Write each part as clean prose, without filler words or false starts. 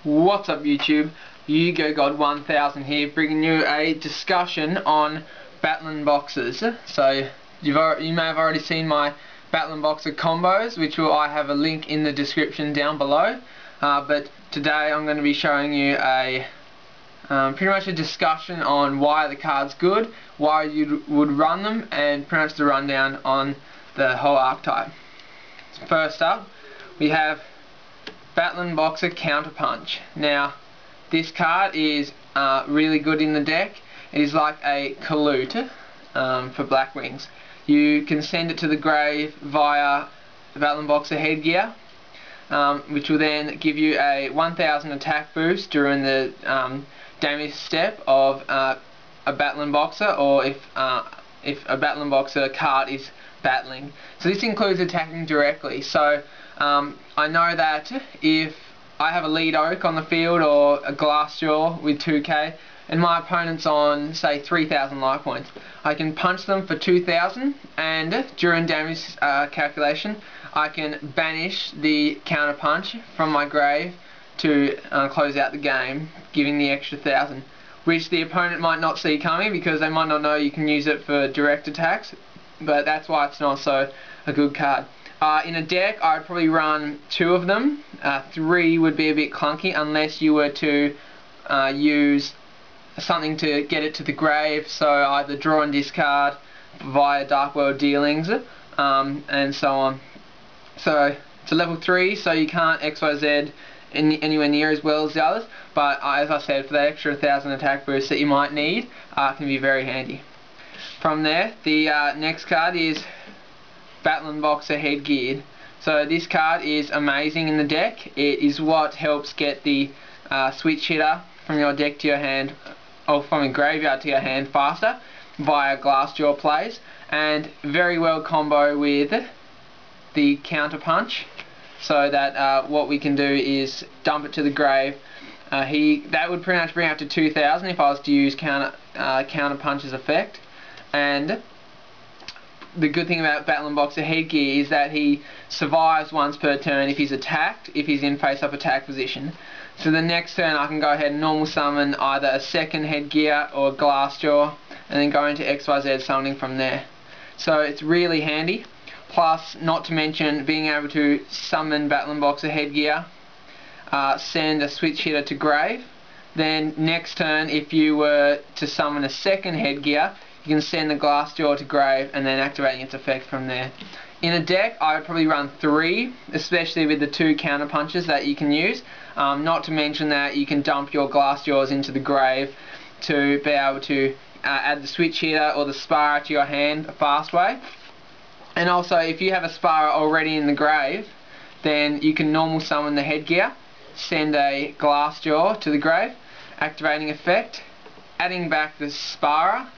What's up YouTube? Yugioh God 1000 here, bringing you a discussion on Battlin boxes. So you may have already seen my Battlin boxer combos, which I have a link in the description down below. But today I'm going to be showing you a pretty much a discussion on why the card's good, why you would run them, and pretty much the rundown on the whole archetype. First up, we have Battlin Boxer Counterpunch. Now, this card is really good in the deck. It is like a Colute for Black Wings. You can send it to the grave via the Battlin Boxer headgear, which will then give you a 1000 attack boost during the damage step of a Battlin Boxer, or if a Battlin Boxer card is battling. So this includes attacking directly. So I know that if I have a lead oak on the field or a Glassjaw with 2k and my opponent's on, say, 3000 life points, I can punch them for 2000, and during damage calculation I can banish the counter punch from my grave to close out the game, giving the extra 1000, which the opponent might not see coming because they might not know you can use it for direct attacks, but that's why it's not so a good card. In a deck, I'd probably run 2 of them. 3 would be a bit clunky unless you were to use something to get it to the grave, so either draw and discard via Dark World dealings, and so on. So it's a level 3, so you can't XYZ anywhere near as well as the others, but as I said, for that extra 1000 attack boost that you might need, can be very handy. From there, the next card is Battlin Boxer Headgeared. So this card is amazing in the deck. It is what helps get the switch hitter from your deck to your hand, or from your graveyard to your hand, faster via Glassjaw plays, and very well combo with the counter punch, so that what we can do is dump it to the grave. That would pretty much bring up to 2000 if I was to use counter punch's effect. And the good thing about Battlin Boxer Headgear is that he survives once per turn if he's attacked, if he's in face-up attack position. So the next turn I can go ahead and normal summon either a second headgear or a Glassjaw, and then go into XYZ summoning from there. So it's really handy. Plus, not to mention being able to summon Battlin Boxer Headgear, send a switch hitter to grave. Then next turn, if you were to summon a second headgear, you can send the Glassjaw to grave and then activating its effect from there. In a deck, I would probably run 3, especially with the 2 counter punches that you can use. Not to mention that you can dump your Glassjaws into the grave to be able to add the switch hitter or the Spara to your hand a fast way. And also, if you have a Spara already in the grave, then you can normal summon the headgear, send a Glassjaw to the grave, activating effect, adding back the Spara,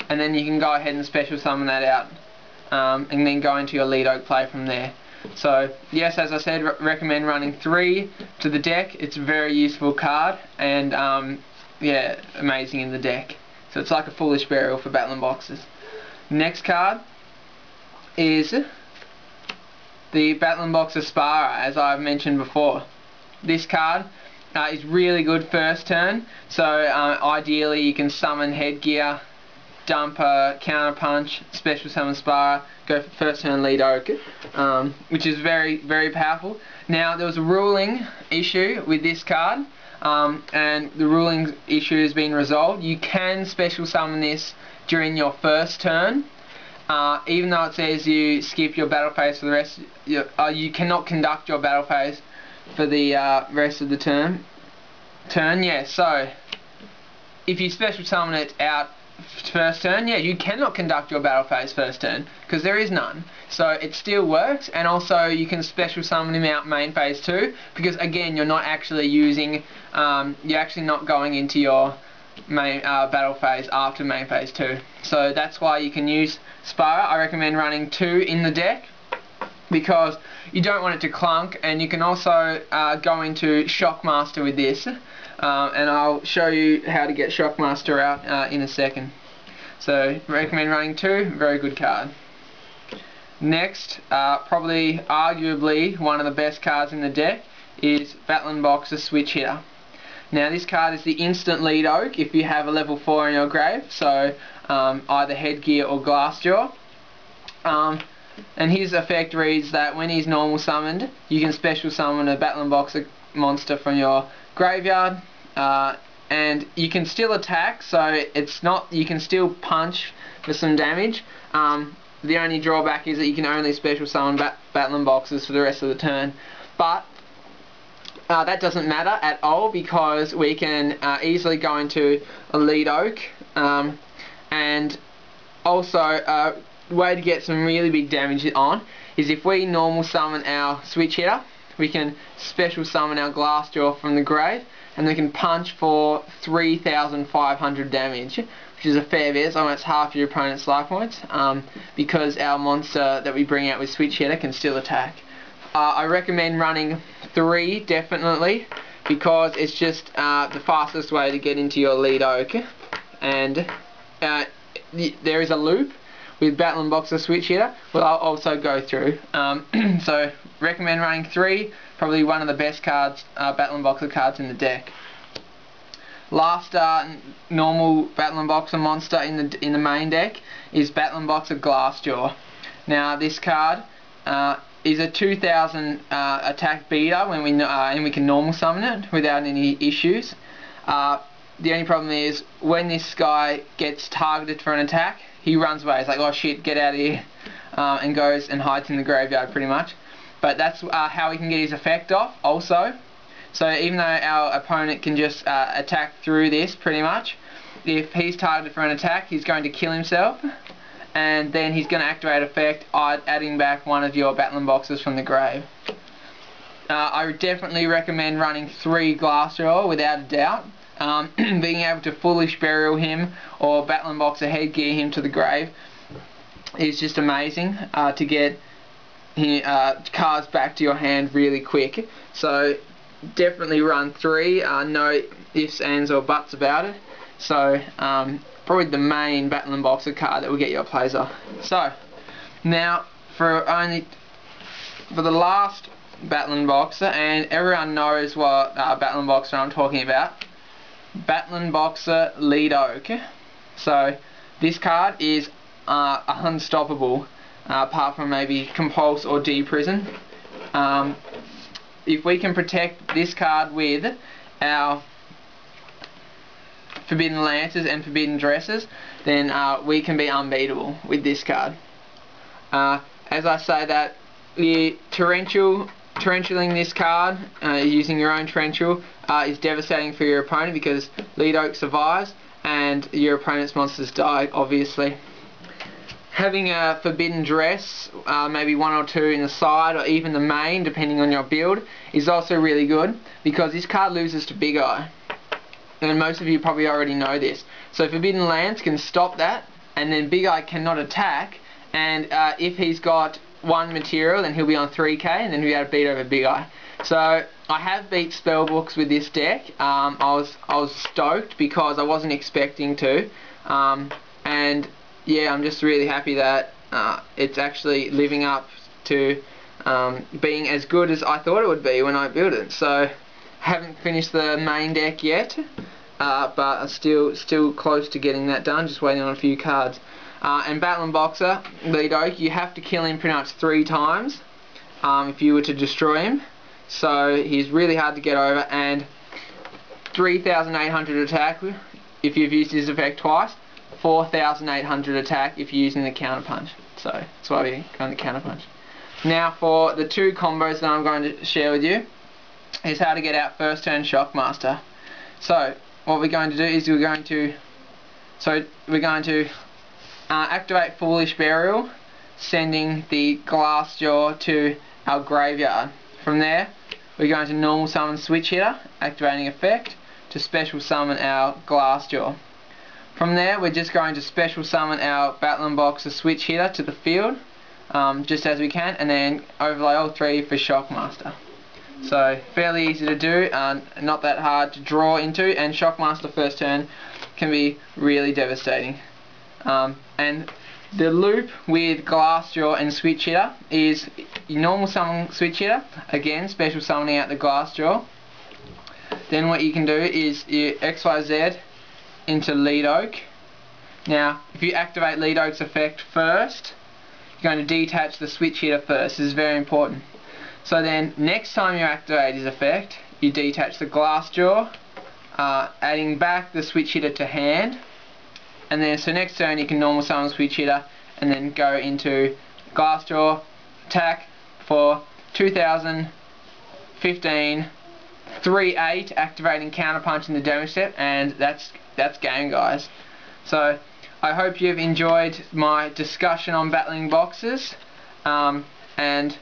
and then you can go ahead and special summon that out, and then go into your lead oak play from there. So yes, as I said, recommend running 3 to the deck. It's a very useful card, and yeah, amazing in the deck. So it's like a Foolish Burial for Battlin boxes. Next card is the Battlin Boxer Spara, as I've mentioned before. This card is really good first turn, so ideally you can summon headgear, dump a counter punch, special summon Spara, go for first turn lead oak, which is very, very powerful. Now, there was a ruling issue with this card, and the ruling issue has been resolved. You can special summon this during your first turn, even though it says you skip your battle phase for the rest. You cannot conduct your battle phase for the rest of the turn. Yeah, so if you special summon it out first turn, yeah, you cannot conduct your battle phase first turn because there is none. So it still works, and also you can special summon him out main phase 2 because again you're not actually using, you're actually not going into your main battle phase after main phase 2. So that's why you can use Spara. I recommend running 2 in the deck because you don't want it to clunk, and you can also go into Shockmaster with this. And I'll show you how to get Shockmaster out in a second. So recommend running 2, very good card. Next, probably arguably one of the best cards in the deck is Battlin Boxer Switch Hitter. Now this card is the instant lead oak if you have a level 4 in your grave, so either headgear or Glassjaw. And his effect reads that when he's normal summoned, you can special summon a Battlin Boxer monster from your graveyard, and you can still attack, so it's not, you can still punch for some damage. The only drawback is that you can only special summon Battlin Boxers for the rest of the turn, but that doesn't matter at all because we can easily go into a lead oak, and also a way to get some really big damage on is if we normal summon our switch hitter, we can special summon our Glassjaw from the grave, and we can punch for 3,500 damage, which is a fair bit. It's almost half your opponent's life points, because our monster that we bring out with switch hitter can still attack. I recommend running 3 definitely, because it's just the fastest way to get into your lead oak, and there is a loop with Battlin Boxer switch hitter, well, I'll also go through. So recommend running 3, probably one of the best cards, Battlin Boxer cards in the deck. Last normal Battlin Boxer monster in the main deck is Battlin Boxer Glassjaw. Now this card is a 2,000 attack beater and we can normal summon it without any issues. The only problem is when this guy gets targeted for an attack, he runs away. It's like, oh shit, get out of here, and goes and hides in the graveyard pretty much. But that's how he can get his effect off also. So even though our opponent can just attack through this pretty much, if he's targeted for an attack, he's going to kill himself, and then he's going to activate effect, adding back one of your Battlin Boxers from the grave. I would definitely recommend running 3 Glassjaw without a doubt. Being able to foolish burial him or Battlin Boxer headgear him to the grave is just amazing to get cards back to your hand really quick. So definitely run 3, no ifs, ands or buts about it. So probably the main Battlin Boxer card that will get your plays off. So now for the last Battlin Boxer, and everyone knows what Battlin Boxer I'm talking about, Battlin Boxer Lead Oak. So this card is unstoppable, apart from maybe Compulse or Deprison. If we can protect this card with our Forbidden Lances and Forbidden Dresses, then we can be unbeatable with this card. As I say that, the torrentialing this card, using your own torrential, is devastating for your opponent because Lead Oak survives and your opponent's monsters die, obviously. Having a Forbidden Dress, maybe 1 or 2 in the side or even the main, depending on your build, is also really good because this card loses to Big Eye. And most of you probably already know this. So Forbidden Lance can stop that, and then Big Eye cannot attack, and if he's got 1 material, then he'll be on 3k, and then he'll be able to beat over Big Eye. So I have beat spellbooks with this deck. I was stoked because I wasn't expecting to, and yeah, I'm just really happy that it's actually living up to being as good as I thought it would be when I built it. So haven't finished the main deck yet, but I'm still close to getting that done. Just waiting on a few cards. And Battlin Boxer Lead Oak, you have to kill him pretty much 3 times if you were to destroy him. So he's really hard to get over, and 3,800 attack if you've used his effect twice, 4,800 attack if you're using the counter punch. So that's why we're going to counter punch. Now for the 2 combos that I'm going to share with you is how to get out first turn Shockmaster. So what we're going to do is we're going to activate Foolish Burial, sending the Glassjaw to our graveyard. From there, we're going to normal summon Switch Hitter, activating effect to special summon our Glassjaw. From there, we're just going to special summon our Battlin Boxer Switch Hitter to the field, just as we can, and then overlay all 3 for Shockmaster. So fairly easy to do, not that hard to draw into, and Shockmaster first turn can be really devastating. And the loop with Glassjaw and Switch Hitter is you normal summon Switch Hitter, again special summoning out the Glassjaw, then what you can do is you XYZ into Lead Oak. Now, if you activate Lead Oak's effect first, you're going to detach the switch hitter first. This is very important. So then, next time you activate his effect, you detach the Glassjaw, adding back the switch hitter to hand, and then so next turn you can normal summon switch hitter, and then go into Glassjaw, attack for 2015, 3-8, activating counterpunch in the damage step, and that's game, guys. So I hope you've enjoyed my discussion on battling boxes, and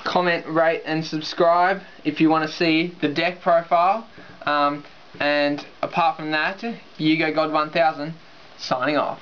comment, rate and subscribe if you want to see the deck profile, and apart from that, Yugioh God 1000 signing off.